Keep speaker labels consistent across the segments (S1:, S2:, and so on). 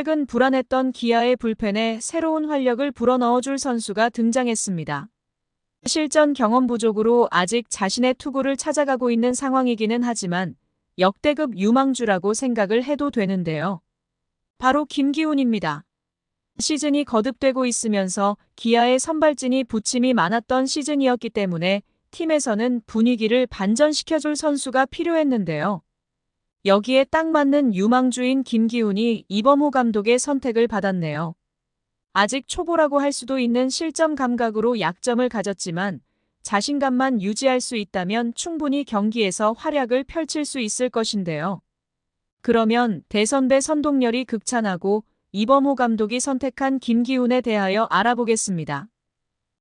S1: 최근 불안했던 기아의 불펜에 새로운 활력을 불어넣어줄 선수가 등장했습니다. 실전 경험 부족으로 아직 자신의 투구를 찾아가고 있는 상황이기는 하지만 역대급 유망주라고 생각을 해도 되는데요. 바로 김기훈입니다. 시즌이 거듭되고 있으면서 기아의 선발진이 부침이 많았던 시즌이었기 때문에 팀에서는 분위기를 반전시켜줄 선수가 필요했는데요. 여기에 딱 맞는 유망주인 김기훈이 이범호 감독의 선택을 받았네요. 아직 초보라고 할 수도 있는 실점 감각으로 약점을 가졌지만 자신감만 유지할 수 있다면 충분히 경기에서 활약을 펼칠 수 있을 것인데요. 그러면 대선배 선동열이 극찬하고 이범호 감독이 선택한 김기훈에 대하여 알아보겠습니다.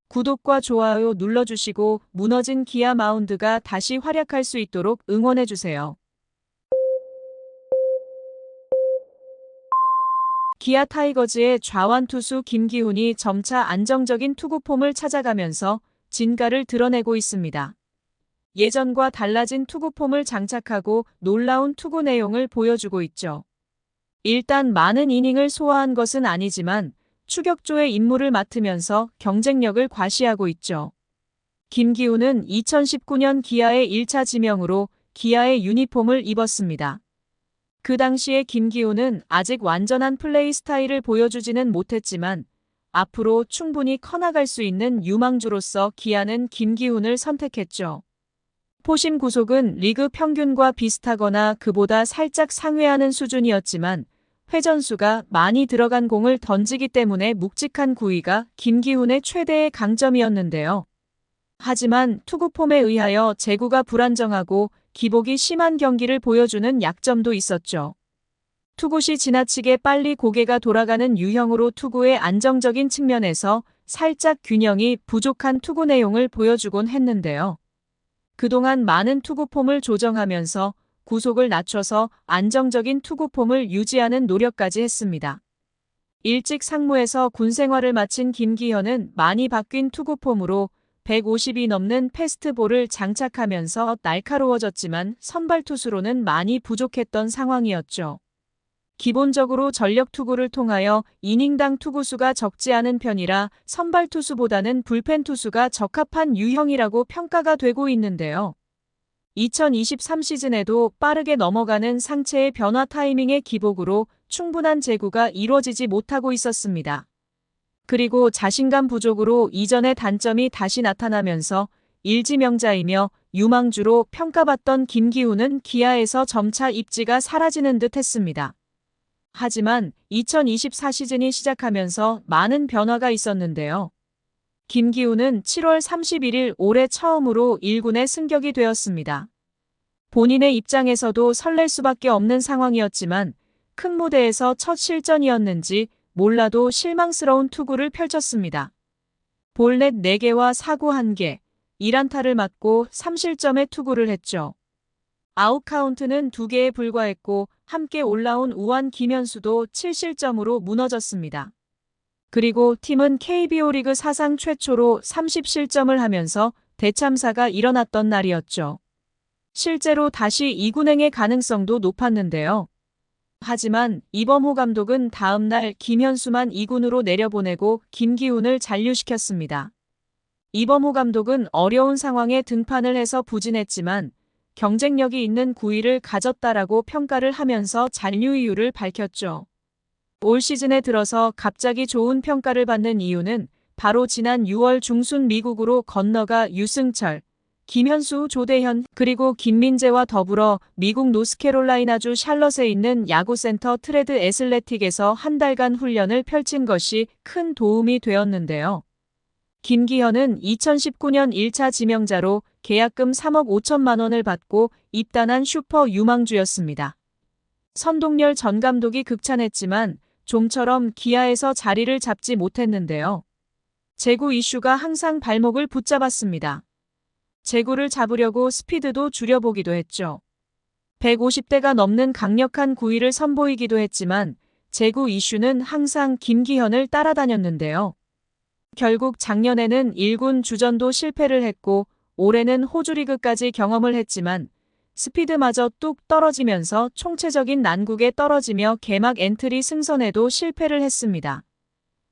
S1: 구독과 좋아요 눌러주시고 무너진 기아 마운드가 다시 활약할 수 있도록 응원해주세요. 기아 타이거즈의 좌완 투수 김기훈이 점차 안정적인 투구 폼을 찾아가면서 진가를 드러내고 있습니다. 예전과 달라진 투구 폼을 장착하고 놀라운 투구 내용을 보여주고 있죠. 일단 많은 이닝을 소화한 것은 아니지만 추격조의 임무를 맡으면서 경쟁력을 과시하고 있죠. 김기훈은 2019년 기아의 1차 지명으로 기아의 유니폼을 입었습니다. 그 당시에 김기훈은 아직 완전한 플레이 스타일을 보여주지는 못했지만 앞으로 충분히 커나갈 수 있는 유망주로서 기아는 김기훈을 선택했죠. 포심 구속은 리그 평균과 비슷하거나 그보다 살짝 상회하는 수준이었지만 회전수가 많이 들어간 공을 던지기 때문에 묵직한 구위가 김기훈의 최대의 강점이었는데요. 하지만 투구 폼에 의하여 제구가 불안정하고 기복이 심한 경기를 보여주는 약점도 있었죠. 투구 시 지나치게 빨리 고개가 돌아가는 유형으로 투구의 안정적인 측면에서 살짝 균형이 부족한 투구 내용을 보여주곤 했는데요. 그동안 많은 투구 폼을 조정하면서 구속을 낮춰서 안정적인 투구 폼을 유지하는 노력까지 했습니다. 일찍 상무에서 군 생활을 마친 김기현은 많이 바뀐 투구 폼으로 150이 넘는 패스트볼을 장착하면서 날카로워졌지만 선발 투수로는 많이 부족했던 상황이었죠. 기본적으로 전력 투구를 통하여 이닝당 투구수가 적지 않은 편이라 선발 투수보다는 불펜 투수가 적합한 유형이라고 평가가 되고 있는데요. 2023 시즌에도 빠르게 넘어가는 상체의 변화 타이밍의 기복으로 충분한 제구가 이루어지지 못하고 있었습니다. 그리고 자신감 부족으로 이전의 단점이 다시 나타나면서 일지명자이며 유망주로 평가받던 김기훈은 기아에서 점차 입지가 사라지는 듯 했습니다. 하지만 2024 시즌이 시작하면서 많은 변화가 있었는데요. 김기훈은 7월 31일 올해 처음으로 1군에 승격이 되었습니다. 본인의 입장에서도 설렐 수밖에 없는 상황이었지만 큰 무대에서 첫 실전이었는지 몰라도 실망스러운 투구를 펼쳤습니다. 볼넷 4개와 사구 1개, 1안타를 맞고 3실점의 투구를 했죠. 아웃 카운트는 2개에 불과했고 함께 올라온 우완 김현수도 7실점으로 무너졌습니다. 그리고 팀은 KBO 리그 사상 최초로 30실점을 하면서 대참사가 일어났던 날이었죠. 실제로 다시 2군행의 가능성도 높았는데요. 하지만 이범호 감독은 다음 날 김현수만 2군으로 내려보내고 김기훈을 잔류시켰습니다. 이범호 감독은 어려운 상황에 등판을 해서 부진했지만 경쟁력이 있는 구위를 가졌다라고 평가를 하면서 잔류 이유를 밝혔죠. 올 시즌에 들어서 갑자기 좋은 평가를 받는 이유는 바로 지난 6월 중순 미국으로 건너가 유승철, 김현수, 조대현, 그리고 김민재와 더불어 미국 노스캐롤라이나주 샬럿에 있는 야구센터 트레드 애슬레틱에서 한 달간 훈련을 펼친 것이 큰 도움이 되었는데요. 김기현은 2019년 1차 지명자로 계약금 3억 5천만 원을 받고 입단한 슈퍼 유망주였습니다. 선동열 전 감독이 극찬했지만 좀처럼 기아에서 자리를 잡지 못했는데요. 제구 이슈가 항상 발목을 붙잡았습니다. 제구를 잡으려고 스피드도 줄여보기도 했죠. 150대가 넘는 강력한 구위를 선보이기도 했지만 제구 이슈는 항상 김기현을 따라다녔는데요. 결국 작년에는 1군 주전도 실패를 했고 올해는 호주리그까지 경험을 했지만 스피드마저 뚝 떨어지면서 총체적인 난국에 떨어지며 개막 엔트리 승선에도 실패를 했습니다.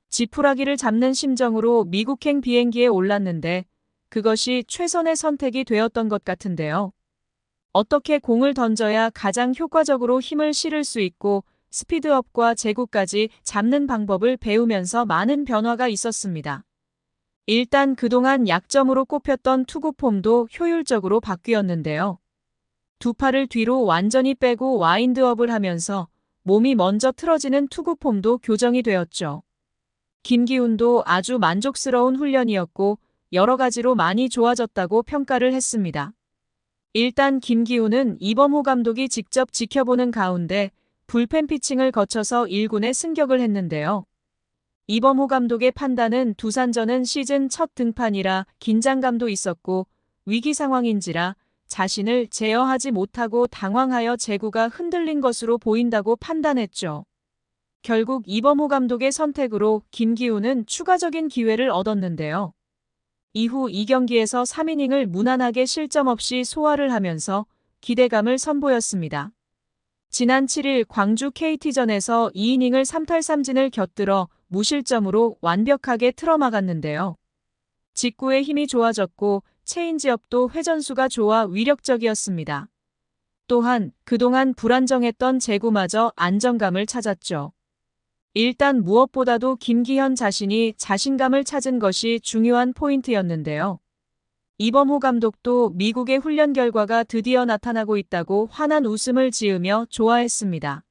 S1: 지푸라기를 잡는 심정으로 미국행 비행기에 올랐는데 그것이 최선의 선택이 되었던 것 같은데요. 어떻게 공을 던져야 가장 효과적으로 힘을 실을 수 있고 스피드업과 제구까지 잡는 방법을 배우면서 많은 변화가 있었습니다. 일단 그동안 약점으로 꼽혔던 투구 폼도 효율적으로 바뀌었는데요. 두 팔을 뒤로 완전히 빼고 와인드업을 하면서 몸이 먼저 틀어지는 투구 폼도 교정이 되었죠. 김기훈도 아주 만족스러운 훈련이었고 여러 가지로 많이 좋아졌다고 평가를 했습니다. 일단 김기훈은 이범호 감독이 직접 지켜보는 가운데 불펜 피칭을 거쳐서 1군에 승격을 했는데요. 이범호 감독의 판단은 두산전은 시즌 첫 등판이라 긴장감도 있었고 위기 상황인지라 자신을 제어하지 못하고 당황하여 제구가 흔들린 것으로 보인다고 판단했죠. 결국 이범호 감독의 선택으로 김기훈은 추가적인 기회를 얻었는데요. 이후 2경기에서 3이닝을 무난하게 실점 없이 소화를 하면서 기대감을 선보였습니다. 지난 7일 광주 KT전에서 2이닝을 3탈3진을 곁들어 무실점으로 완벽하게 틀어막았는데요. 직구의 힘이 좋아졌고 체인지업도 회전수가 좋아 위력적이었습니다. 또한 그동안 불안정했던 제구마저 안정감을 찾았죠. 일단 무엇보다도 김기현 자신이 자신감을 찾은 것이 중요한 포인트였는데요. 이범호 감독도 미국의 훈련 결과가 드디어 나타나고 있다고 환한 웃음을 지으며 좋아했습니다.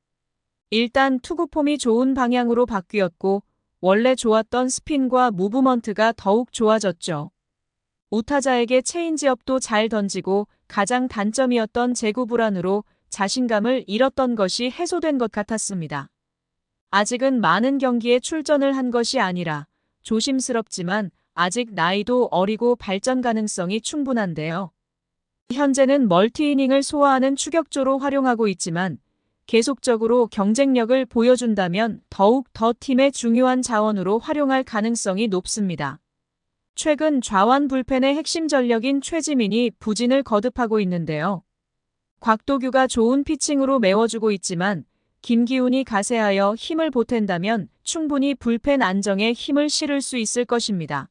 S1: 일단 투구 폼이 좋은 방향으로 바뀌었고 원래 좋았던 스핀과 무브먼트가 더욱 좋아졌죠. 우타자에게 체인지업도 잘 던지고 가장 단점이었던 제구 불안으로 자신감을 잃었던 것이 해소된 것 같았습니다. 아직은 많은 경기에 출전을 한 것이 아니라 조심스럽지만 아직 나이도 어리고 발전 가능성이 충분한데요. 현재는 멀티이닝을 소화하는 추격조로 활용하고 있지만 계속적으로 경쟁력을 보여준다면 더욱 더 팀의 중요한 자원으로 활용할 가능성이 높습니다. 최근 좌완 불펜의 핵심 전력인 최지민이 부진을 거듭하고 있는데요. 곽도규가 좋은 피칭으로 메워주고 있지만 김기훈이 가세하여 힘을 보탠다면 충분히 불펜 안정에 힘을 실을 수 있을 것입니다.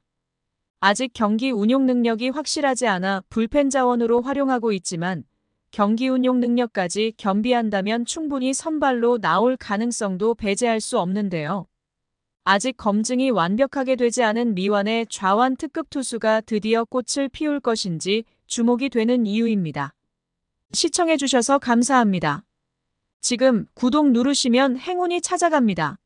S1: 아직 경기 운용 능력이 확실하지 않아 불펜 자원으로 활용하고 있지만 경기 운용 능력까지 겸비한다면 충분히 선발로 나올 가능성도 배제할 수 없는데요. 아직 검증이 완벽하게 되지 않은 미완의 좌완 특급 투수가 드디어 꽃을 피울 것인지 주목이 되는 이유입니다. 시청해주셔서 감사합니다. 지금 구독 누르시면 행운이 찾아갑니다.